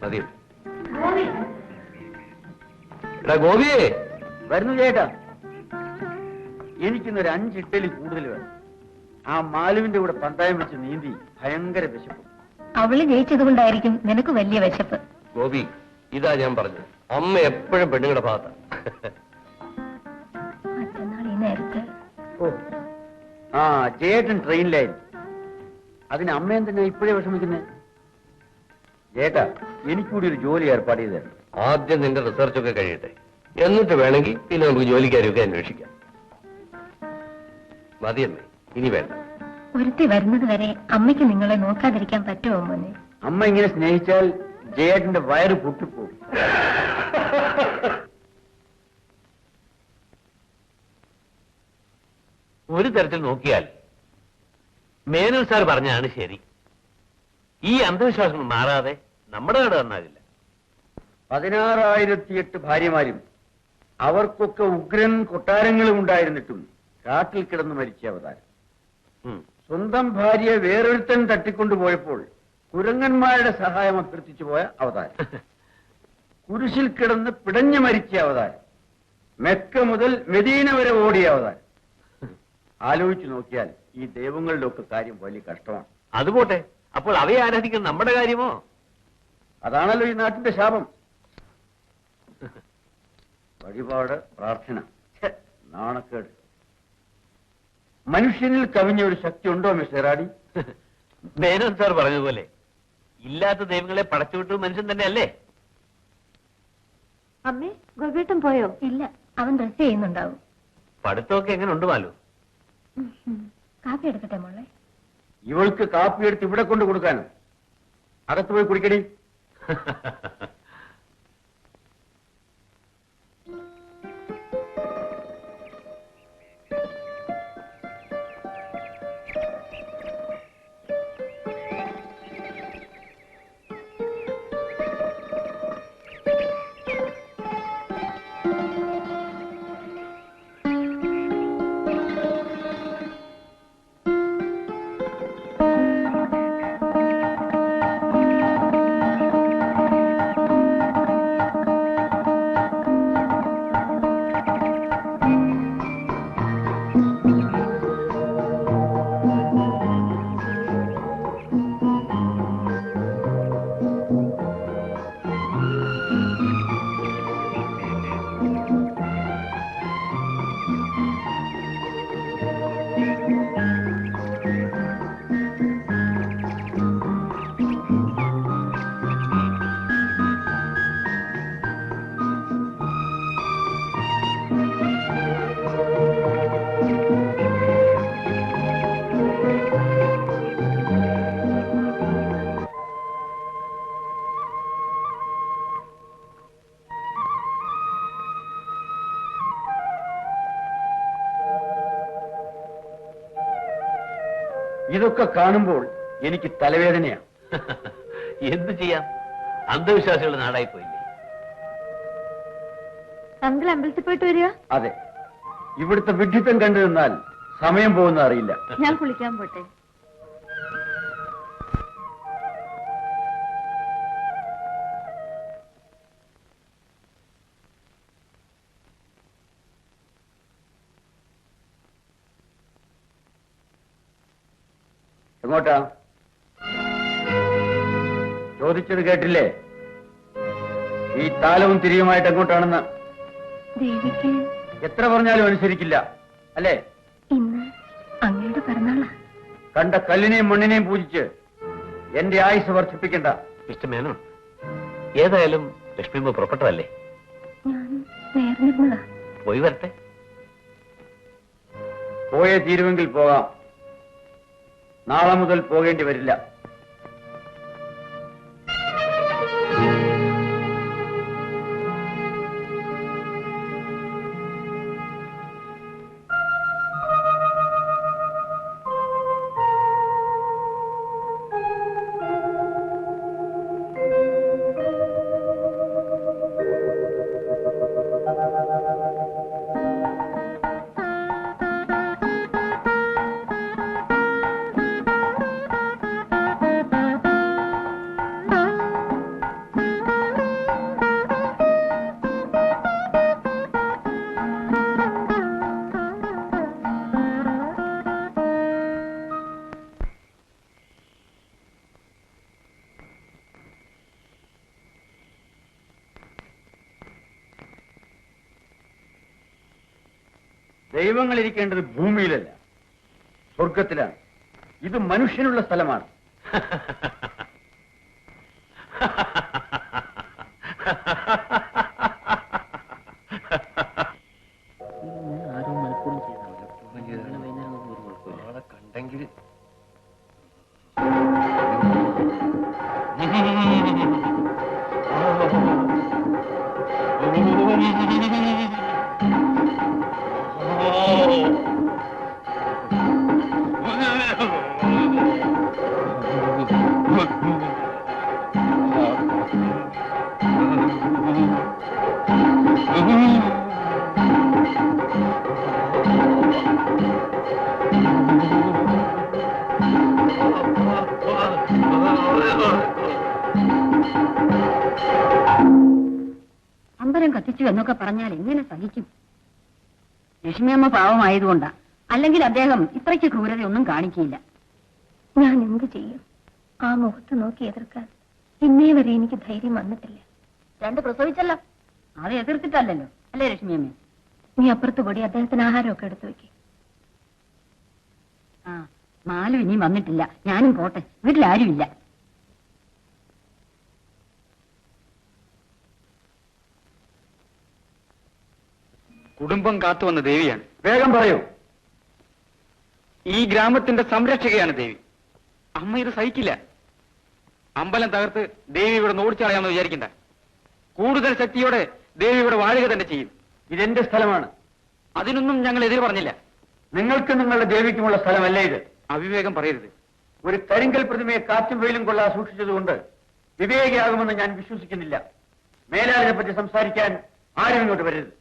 മതി. എടാ ഗോപിയേ, വരുന്നു ചേട്ടാ. എനിക്കിന്നൊരു 5 ഇഡ്ഡലി കൂടുതൽ വേണം. ആ മാലുവിന്റെ കൂടെ പന്തായം വെച്ച് നീന്തി ഭയങ്കര വിശപ്പ്. അവള് ജയിച്ചത് കൊണ്ടായിരിക്കും നിനക്ക് വലിയ വിശപ്പ്. ഗോപി, ഇതാ ഞാൻ പറഞ്ഞത്, അമ്മ എപ്പോഴും പെണ്ണുങ്ങളുടെ ഭാഗത്താണ്. മറ്റന്നാൾ ഈ നേരത്തെ. ആ ചേട്ടൻ ട്രെയിനിലായിരുന്നു. അതിന് അമ്മയും തന്നെ ഇപ്പോഴേ വിഷമിക്കുന്നത്. ചേട്ടാ, എനിക്കൂടി ഒരു ജോലി ഏർപ്പാട് ചെയ്ത് തരണം. ആദ്യം നിന്റെ റിസർച്ചൊക്കെ കഴിയട്ടെ, എന്നിട്ട് വേണമെങ്കിൽ പിന്നെ നമുക്ക് ജോലിക്കാരൊക്കെ അന്വേഷിക്കാം. മതിയമ്മേ, ഇനി വേണ്ട. ഒരുത്തി വരുന്നത് വരെ അമ്മയ്ക്ക് നിങ്ങളെ നോക്കാതിരിക്കാൻ പറ്റുമോ മോനെ? അമ്മ ഇങ്ങനെ സ്നേഹിച്ചാൽ ജയേട്ടന്റെ വയറ് പൊട്ടിപ്പോകും. ഒരു തരത്തിൽ നോക്കിയാൽ മേനൽ സാർ പറഞ്ഞാണ് ശരി. ഈ അന്ധവിശ്വാസങ്ങൾ മാറാതെ നമ്മുടെ നാട് നന്നാകില്ല. 16,008 ഭാര്യമാരും അവർക്കൊക്കെ ഉഗ്രൻ കൊട്ടാരങ്ങളും ഉണ്ടായിരുന്നിട്ടും കാട്ടിൽ കിടന്ന് മരിച്ച അവതാരം. സ്വന്തം ഭാര്യയെ വേറൊരുത്തൻ തട്ടിക്കൊണ്ടുപോയപ്പോൾ കുരങ്ങന്മാരുടെ സഹായം അഭ്യർത്ഥിച്ചു പോയ അവതാരം. കുരിശിൽ കിടന്ന് പിടഞ്ഞു മരിച്ച അവതാരം. മെക്ക മുതൽ മെദീന വരെ ഓടിയ അവതാരം. ആലോചിച്ചു നോക്കിയാൽ ഈ ദൈവങ്ങളുടെ ഒക്കെ കാര്യം വലിയ കഷ്ടമാണ്. അതുപോട്ടെ, അപ്പോൾ അവയെ ആരാധിക്കുന്ന നമ്മുടെ കാര്യമോ? അതാണല്ലോ ഈ നാട്ടിന്റെ ശാപം. വഴിപാട്, പ്രാർത്ഥന, നാണക്കേട്. മനുഷ്യനിൽ കവിഞ്ഞ ഒരു ശക്തി ഉണ്ടോ മിസ്റ്റർ റാഡി? മേനോൻ സാർ പറഞ്ഞതുപോലെ ഇല്ലാത്ത ദൈവങ്ങളെ പടച്ചുവിട്ടു മനുഷ്യൻ തന്നെയല്ലേ? അമ്മേ, ഗോപിയേട്ടൻ പോയോ? ഇല്ല, അവൻ ഡ്രസ് ചെയ്യുന്നുണ്ടാവും. പഠിത്തമൊക്കെ എങ്ങനെ ഉണ്ട് മാലു? കാപ്പി എടുക്കട്ടെ മോളെ? ഇവൾക്ക് കാപ്പി എടുത്ത് ഇവിടെ കൊണ്ട് കൊടുക്കാനോ? അകത്ത് പോയി കുടിക്കടി. ഇതൊക്കെ കാണുമ്പോൾ എനിക്ക് തലവേദനയാണ്. എന്ത് ചെയ്യാം, അന്ധവിശ്വാസികളുടെ നാടായി പോയില്ലേ? അങ്കിൾ അമ്പലത്തിൽ പോയിട്ട് വരിക? അതെ, ഇവിടുത്തെ വിഡ്ഢിത്തം കണ്ടു നിന്നാൽ സമയം പോകുന്ന അറിയില്ല. ഞാൻ കുളിക്കാൻ പോട്ടെ. എങ്ങോട്ടാ? ചോദിച്ചത് കേട്ടില്ലേ? ഈ താലവും തിരിയുമായിട്ട് എങ്ങോട്ടാണെന്ന്? ദേവിക്ക് എത്ര പറഞ്ഞാലും അനുസരിക്കില്ല അല്ലേ? ഇന്ന് അങ്ങയുടെ പിറന്നാളാ. കണ്ട കല്ലിനെയും മണ്ണിനെയും പൂജിച്ച് എന്റെ ആയുസ് വർദ്ധിപ്പിക്കണ്ട. മിസ്റ്റർ മേനോൻ, ഏതായാലും ലക്ഷ്മിയമ്മ പുറപ്പെട്ടതല്ലേ? ഞാൻ നേർന്നിരുന്നതാ. പോയി വരട്ടെ. പോയേ തീരുമെങ്കിൽ പോകാം. നാളെ മുതൽ പോകേണ്ടി വരില്ല. ദൈവങ്ങൾ ഇരിക്കേണ്ടത് ഭൂമിയിലല്ല, സ്വർഗത്തിലാണ്. ഇത് മനുഷ്യനുള്ള സ്ഥലമാണ്. കണ്ടെങ്കിൽ അമ്പലം കത്തിച്ചു എന്നൊക്കെ പറഞ്ഞാൽ എങ്ങനെ സഹിക്കും? ലക്ഷ്മിയമ്മ പാവമായതുകൊണ്ടാ, അല്ലെങ്കിൽ അദ്ദേഹം ഇത്രയ്ക്ക് ക്രൂരതയൊന്നും കാണിക്കില്ല. ഞാൻ എന്ത് ചെയ്യും? ആ മുഖത്ത് നോക്കി എതിർക്കാൻ ഇന്നേ വരെ എനിക്ക് ധൈര്യം വന്നിട്ടില്ല. രണ്ട് പ്രസവിച്ചല്ലോ, അത് എതിർത്തിട്ടല്ലല്ലോ അല്ലേ ലക്ഷ്മിയമ്മ? നീ അപ്പുറത്ത് കൂടി അദ്ദേഹത്തിന് ആഹാരമൊക്കെ എടുത്തു വെക്ക്. ആ, മാലു ഇനിയും വന്നിട്ടില്ല. ഞാനും പോട്ടെ, വീട്ടിലാരുമില്ല. കുടുംബം കാത്തുവന്ന ദേവിയാണ്. വേഗം പറയൂ. ഈ ഗ്രാമത്തിന്റെ സംരക്ഷകയാണ് ദേവി. അമ്മ ഇത് സഹിക്കില്ല. അമ്പലം തകർത്ത് ദേവി ഇവിടെ ഓടിച്ചളയാമെന്ന് വിചാരിക്കണ്ട. കൂടുതൽ ശക്തിയോടെ ദേവി ഇവിടെ വാഴുക തന്നെ ചെയ്യും. ഇതെന്റെ സ്ഥലമാണ്. അതിനൊന്നും ഞങ്ങൾ എതിര് പറഞ്ഞില്ല. നിങ്ങൾക്ക് നിങ്ങളുടെ ദേവിക്കുമുള്ള സ്ഥലമല്ല ഇത്. അവിവേകം പറയരുത്. ഒരു കരിങ്കൽ പ്രതിമയെ കാറ്റും വെയിലും കൊള്ളാതെ സൂക്ഷിച്ചതുകൊണ്ട് വിവേകിയാകുമെന്ന് ഞാൻ വിശ്വസിക്കുന്നില്ല. മേലാളിനെ പറ്റി സംസാരിക്കാൻ ആരും ഇങ്ങോട്ട് വരരുത്.